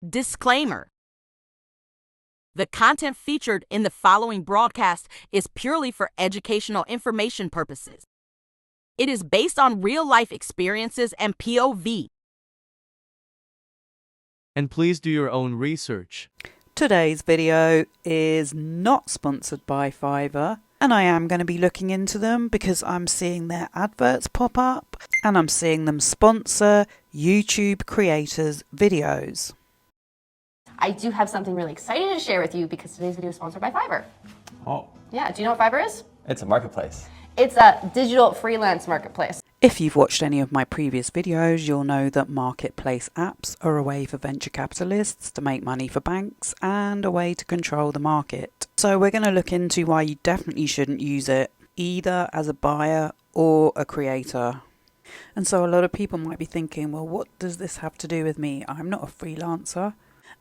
Disclaimer. The content featured in the following broadcast is purely for educational information purposes. It is based on real-life experiences and POV. And please do your own research. Today's video is not sponsored by FIVERR, and I am going to be looking into them because I'm seeing their adverts pop up and I'm seeing them sponsor YouTube creators' videos. I do have something really exciting to share with you because today's video is sponsored by FIVERR. Oh. Yeah, do you know what FIVERR is? It's a marketplace. It's a digital freelance marketplace. If you've watched any of my previous videos, you'll know that marketplace apps are a way for venture capitalists to make money for banks and a way to control the market. So we're going to look into why you definitely shouldn't use it, either as a buyer or a creator. And so a lot of people might be thinking, well, what does this have to do with me? I'm not a freelancer.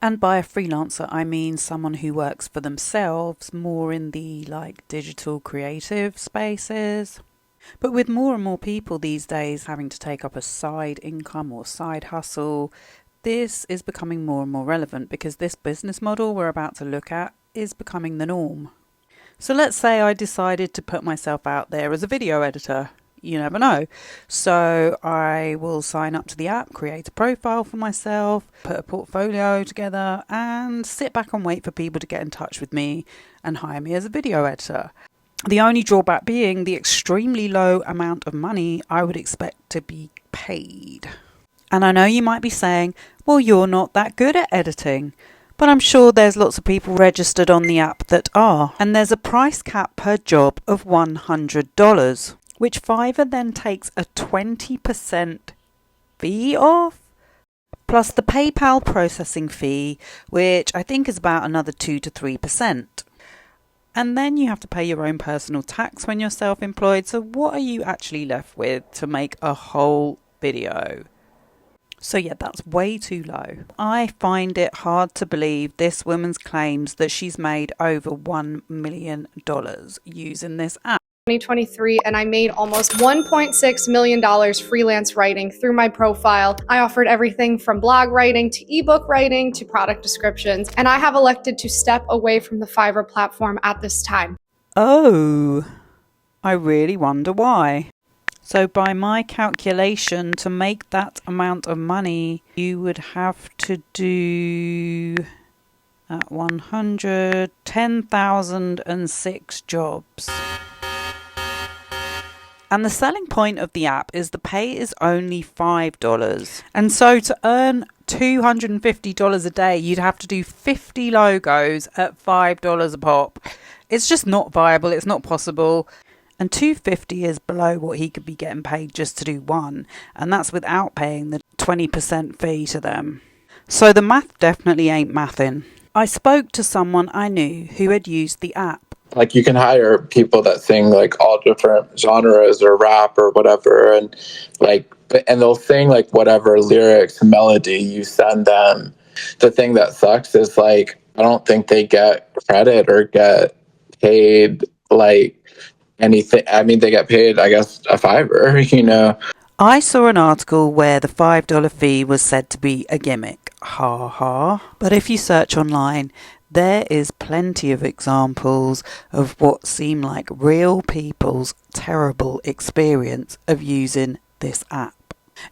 And by a freelancer, I mean someone who works for themselves, more in the digital creative spaces. But with more and more people these days having to take up a side income or side hustle, this is becoming more and more relevant because this business model we're about to look at is becoming the norm. So let's say I decided to put myself out there as a video editor. You never know. So I will sign up to the app, create a profile for myself, put a portfolio together and sit back and wait for people to get in touch with me and hire me as a video editor. The only drawback being the extremely low amount of money I would expect to be paid. And I know you might be saying, well, you're not that good at editing. But I'm sure there's lots of people registered on the app that are. And there's a price cap per job of $100. Which FIVERR then takes a 20% fee off, plus the PayPal processing fee, which I think is about another 2 to 3%. And then you have to pay your own personal tax when you're self-employed. So what are you actually left with to make a whole video? So yeah, that's way too low. I find it hard to believe this woman's claims that she's made over $1 million using this app. 2023, and I made almost $1.6 million freelance writing through my profile. I offered everything from blog writing to ebook writing to product descriptions, and I have elected to step away from the FIVERR platform at this time. Oh, I really wonder why. So by my calculation, to make that amount of money, you would have to do at 100, 10,006 jobs. And the selling point of the app is the pay is only $5. And so to earn $250 a day, you'd have to do 50 logos at $5 a pop. It's just not viable. It's not possible. And $250 is below what he could be getting paid just to do one. And that's without paying the 20% fee to them. So the math definitely ain't mathin'. I spoke to someone I knew who had used the app. You can hire people that sing all different genres or rap or whatever, and they'll sing whatever lyrics and melody you send them. The thing that sucks is I don't think they get credit or get paid anything. I mean, they get paid, I guess, a $5, I saw an article where the $5 fee was said to be a gimmick. Ha ha. But if you search online, there is plenty of examples of what seem like real people's terrible experience of using this app.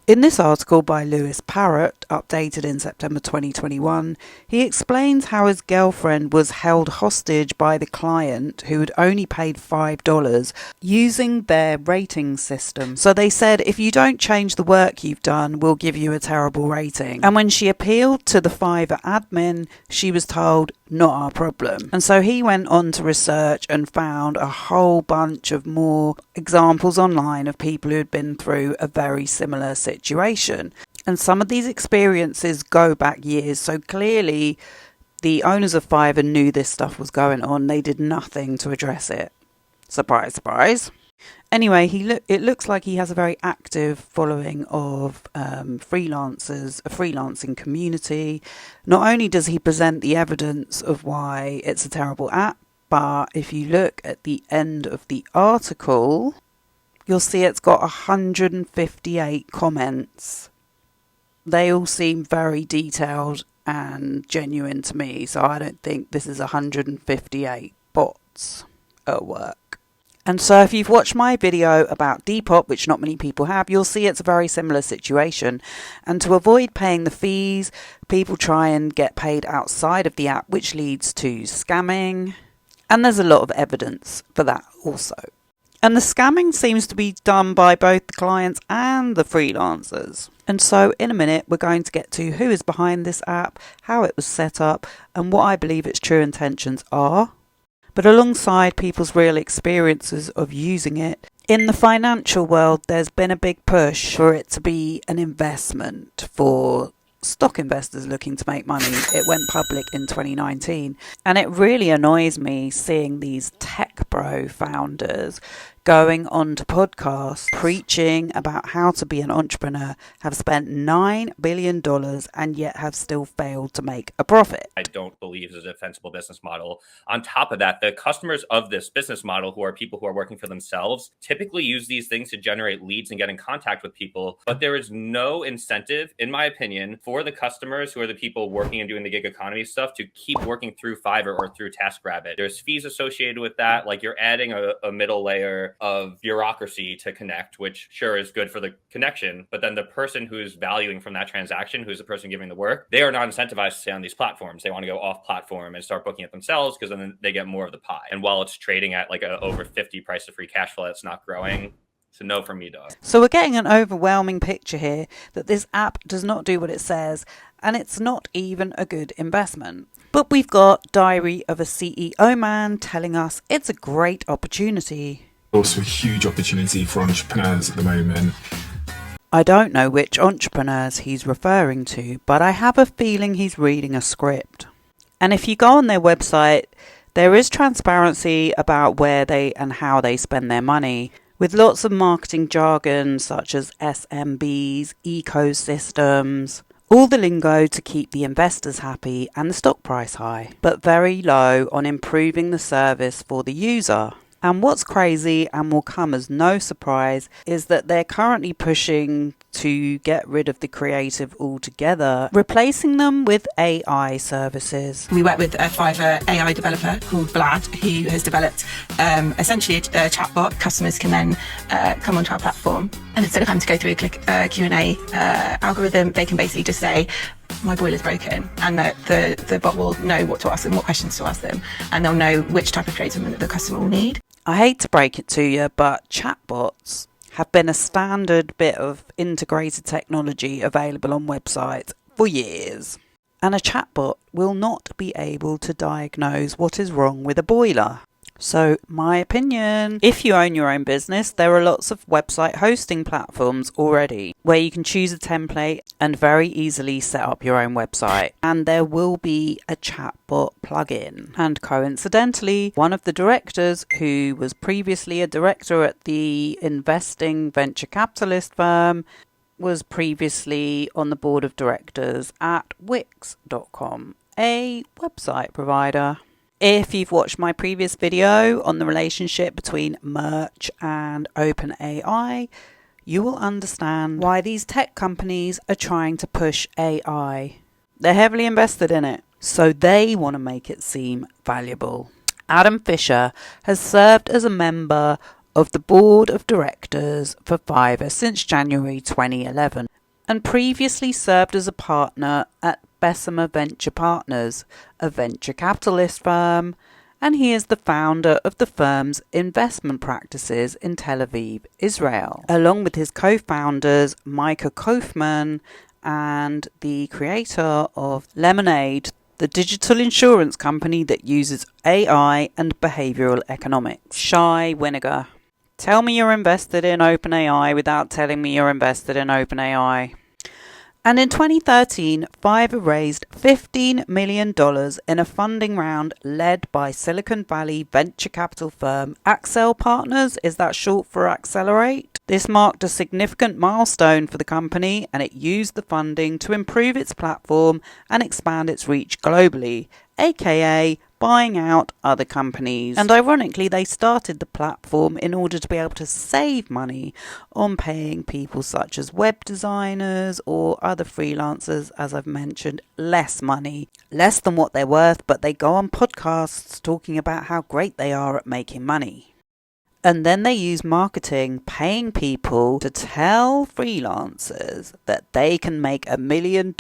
In this article by Lewis Parrott, updated in September 2021, he explains how his girlfriend was held hostage by the client who had only paid $5 using their rating system. So they said, if you don't change the work you've done, we'll give you a terrible rating. And when she appealed to the FIVERR admin, she was told, not our problem. And so he went on to research and found a whole bunch of more examples online of people who had been through a very similar situation. And some of these experiences go back years. So clearly the owners of FIVERR knew this stuff was going on. They did nothing to address it. Surprise, surprise. Anyway, it looks like he has a very active following of freelancers, a freelancing community. Not only does he present the evidence of why it's a terrible app, but if you look at the end of the article, you'll see it's got 158 comments. They all seem very detailed and genuine to me, so I don't think this is 158 bots at work. And so if you've watched my video about Depop, which not many people have, you'll see it's a very similar situation. And to avoid paying the fees, people try and get paid outside of the app, which leads to scamming. And there's a lot of evidence for that also. And the scamming seems to be done by both the clients and the freelancers. And so in a minute, we're going to get to who is behind this app, how it was set up, and what I believe its true intentions are. But alongside people's real experiences of using it, in the financial world, there's been a big push for it to be an investment for stock investors looking to make money. It went public in 2019, and it really annoys me seeing these tech bro founders going on to podcasts preaching about how to be an entrepreneur, have spent $9 billion and yet have still failed to make a profit. I don't believe is a defensible business model. On top of that, the customers of this business model, who are people who are working for themselves, typically use these things to generate leads and get in contact with people. But there is no incentive, in my opinion, for the customers who are the people working and doing the gig economy stuff to keep working through Fiverr or through TaskRabbit. There's fees associated with that. Like, you're adding a middle layer of bureaucracy to connect, which sure is good for the connection, but then the person who's valuing from that transaction, who's the person giving the work, they are not incentivized to stay on these platforms. They want to go off platform and start booking it themselves, because then they get more of the pie. And while it's trading at like a over 50 price of free cash flow, it's not growing. So no from me, dog. So we're getting an overwhelming picture here that this app does not do what it says, and it's not even a good investment. But we've got Diary of a CEO Man telling us it's a great opportunity. Also a huge opportunity for entrepreneurs at the moment. I don't know which entrepreneurs he's referring to, but I have a feeling he's reading a script. And if you go on their website, there is transparency about where they and how they spend their money, with lots of marketing jargon such as SMBs, ecosystems, all the lingo to keep the investors happy and the stock price high, but very low on improving the service for the user. And what's crazy, and will come as no surprise, is that they're currently pushing to get rid of the creative altogether, replacing them with AI services. We work with a FIVERR AI developer called Vlad, who has developed essentially a chatbot. Customers can then come onto our platform, and instead of having to go through a Q&A algorithm, they can basically just say, my boiler's broken, and the bot will know what to ask them, what questions to ask them, and they'll know which type of tradesman that the customer will need. I hate to break it to you, but chatbots have been a standard bit of integrated technology available on websites for years. And a chatbot will not be able to diagnose what is wrong with a boiler. So, my opinion, if you own your own business, there are lots of website hosting platforms already where you can choose a template and very easily set up your own website. And there will be a chatbot plugin. And coincidentally, one of the directors, who was previously a director at the investing venture capitalist firm, was previously on the board of directors at Wix.com, a website provider. If you've watched my previous video on the relationship between merch and OpenAI, you will understand why these tech companies are trying to push AI. They're heavily invested in it, so they want to make it seem valuable. Adam Fisher has served as a member of the board of directors for FIVERR since January 2011, and previously served as a partner at Bessemer Venture Partners, a venture capitalist firm, and he is the founder of the firm's investment practices in Tel Aviv, Israel, along with his co-founders Micah Kaufman and the creator of Lemonade, the digital insurance company that uses AI and behavioral economics. Shai Winegar. Tell me you're invested in OpenAI without telling me you're invested in OpenAI. And in 2013, FIVERR raised $15 million in a funding round led by Silicon Valley venture capital firm Accel Partners. Is that short for Accelerate? This marked a significant milestone for the company, and it used the funding to improve its platform and expand its reach globally, aka buying out other companies. And ironically, they started the platform in order to be able to save money on paying people such as web designers or other freelancers, as I've mentioned, less money, less than what they're worth, but they go on podcasts talking about how great they are at making money. And then they use marketing, paying people to tell freelancers that they can make $1 million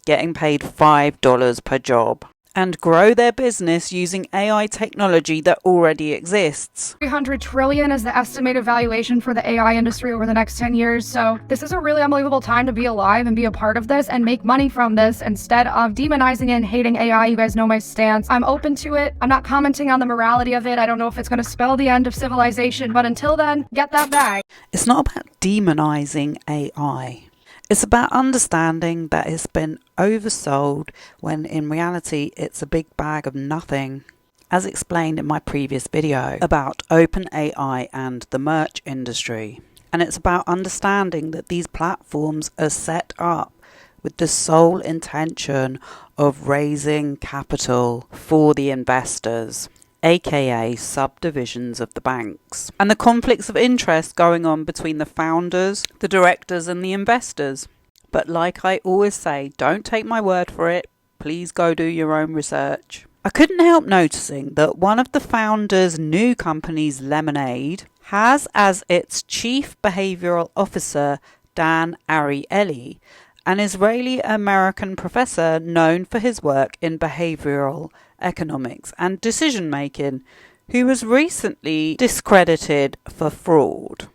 getting paid $5 per job, and grow their business using AI technology that already exists. 300 trillion is the estimated valuation for the AI industry over the next 10 years. So this is a really unbelievable time to be alive and be a part of this and make money from this instead of demonizing it and hating AI. You guys know my stance. I'm open to it. I'm not commenting on the morality of it. I don't know if it's going to spell the end of civilization, but until then, get that bag. It's not about demonizing AI. It's about understanding that it's been oversold when in reality it's a big bag of nothing. As explained in my previous video about OpenAI and the merch industry. And it's about understanding that these platforms are set up with the sole intention of raising capital for the investors, aka subdivisions of the banks, and the conflicts of interest going on between the founders, the directors and the investors. But like I always say, don't take my word for it, please go do your own research. I couldn't help noticing that one of the founders' new companies, Lemonade, has as its chief behavioural officer Dan Ariely, an Israeli-American professor known for his work in behavioural economics and decision making, who was recently discredited for fraud.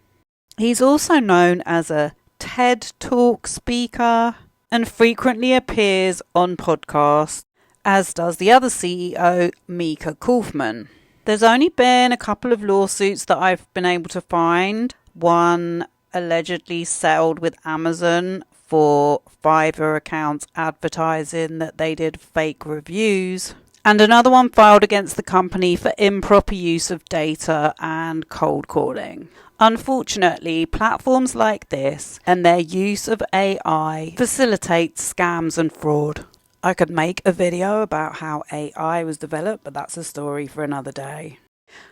He's also known as a TED Talk speaker and frequently appears on podcasts, as does the other CEO, Mika Kaufman. There's only been a couple of lawsuits that I've been able to find. One allegedly settled with Amazon for FIVERR accounts advertising that they did fake reviews, and another one filed against the company for improper use of data and cold calling. Unfortunately, platforms like this and their use of AI facilitates scams and fraud. I could make a video about how AI was developed, but that's a story for another day.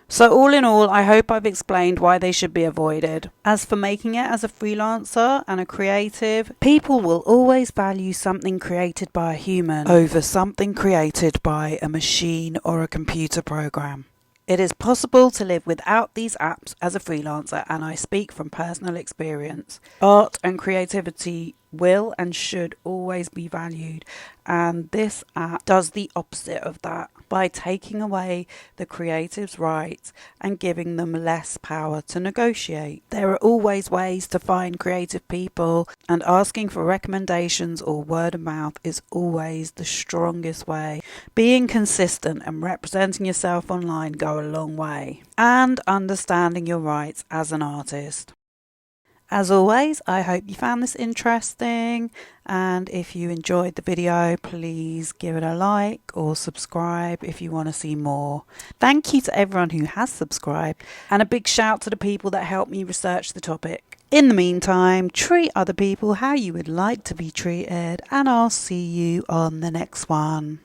So all in all, I hope I've explained why they should be avoided. As for making it as a freelancer and a creative, people will always value something created by a human over something created by a machine or a computer program. It is possible to live without these apps as a freelancer, and I speak from personal experience. Art and creativity will and should always be valued, and this app does the opposite of that by taking away the creative's rights and giving them less power to negotiate. There are always ways to find creative people, and asking for recommendations or word of mouth is always the strongest way. Being consistent and representing yourself online go a long way, and understanding your rights as an artist. As always, I hope you found this interesting, and if you enjoyed the video, please give it a like or subscribe if you want to see more. Thank you to everyone who has subscribed, and a big shout to the people that helped me research the topic. In the meantime, treat other people how you would like to be treated, and I'll see you on the next one.